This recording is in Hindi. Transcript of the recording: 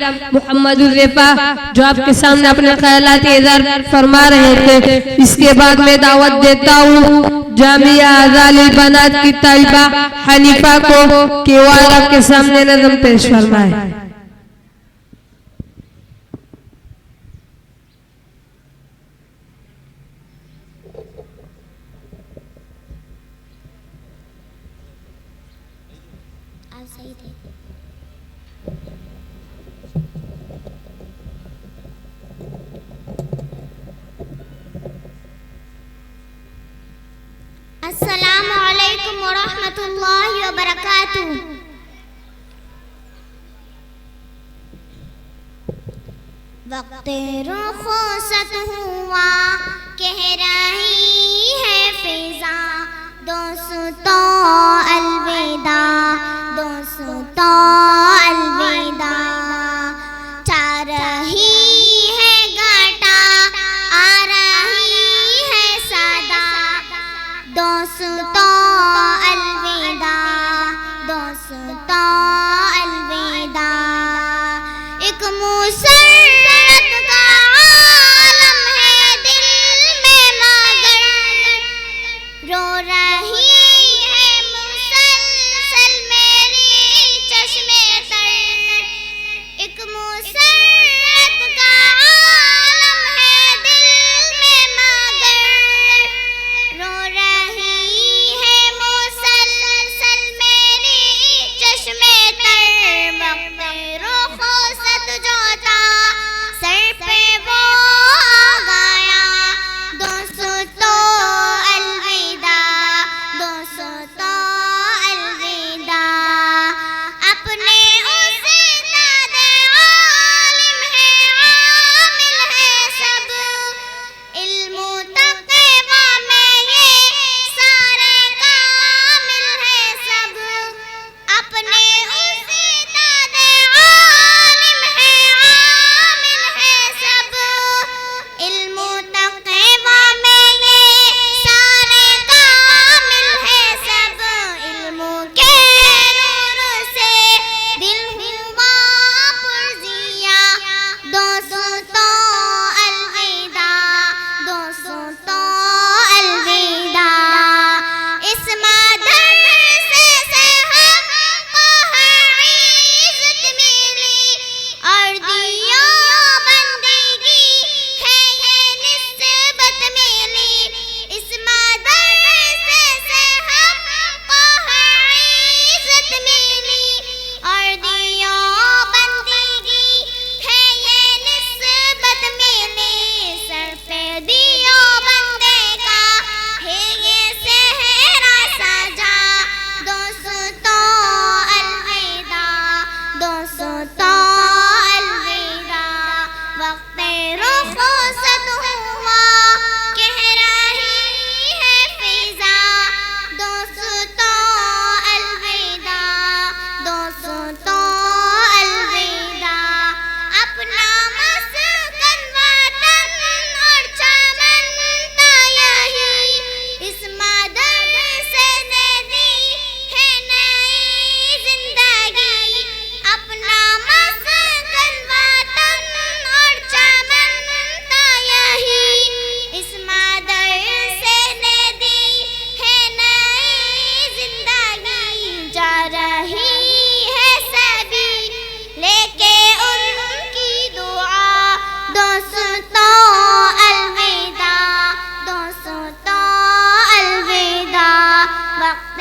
मोहम्मद उज़ैफा जो आपके सामने अपने ख्यालात इज़हार फरमा रहे थे। इसके बाद मैं दावत देता हूँ जामिया आज़ालिल बनात की तालिबा हनीफा को कि वो आपके सामने नज़म पेश फरमाए। अस्सलामु अलैकुम व रहमतुल्लाहि व बरकातुहू। वक्त रुख़सत हुआ कह रही है फिज़ा, दोस्तों अलविदा, दोस्तों अलविदा। जा रही है घटा आ रही है सदा, दोस्तों अलविदा, दोस्तों अलविदा। एक मुसर्रत का आलम है दिल में मगर, रो रही है मुसलसल मेरी चश्मे तर। एक मुसर्रत का आलम है दिल में मगर, रो रही है मुसलसल मेरी चश्मे तर। वक्त रुख़सत जो था सर पे वो आ गया, दोस्तों अलविदा, दोस्तों अलविदा। अपने उस्ताद आलिम है, आमिल है सब, इल्मो तक़वा में ये सारे कामिल है सब। अपने उस्ताद आलिम है, आमिल है सब, इल्मो तक़वा में ये सारे कामिल है सब। इल्मो के नूर से दिल हुआ पुरज़िया, दोस्तों अलविदा, दोस्तों अलविदा। इस मदरसे से हमको है इज़्ज़त मिली, और दियो बंदगी है ये निस्बत मिली। इस मदरसे से हमको है इज़्ज़त मिली, और दियो बंदगी है ये निस्बत मिली। सर पे दियो बंदे का है ये सेहरा सजा, दोस्तों अलविदा, दोस्तों अलविदा। वक्त रुख़सत हुआ कह रही है फिज़ा, दोस्तों अलविदा, दोस्तों अलविदा। अपना मस्कन वतन और चमन था यही, इस मदरसे ने दी है नई जिंदगी। अपना मस्कन वतन और चमन था यही, इस मदरसे ने दी है नई जिंदगी। जा रही है सभी लेके उनकी दुआ, दोस्तों अलविदा, दोस्तों अलविदा। वक्त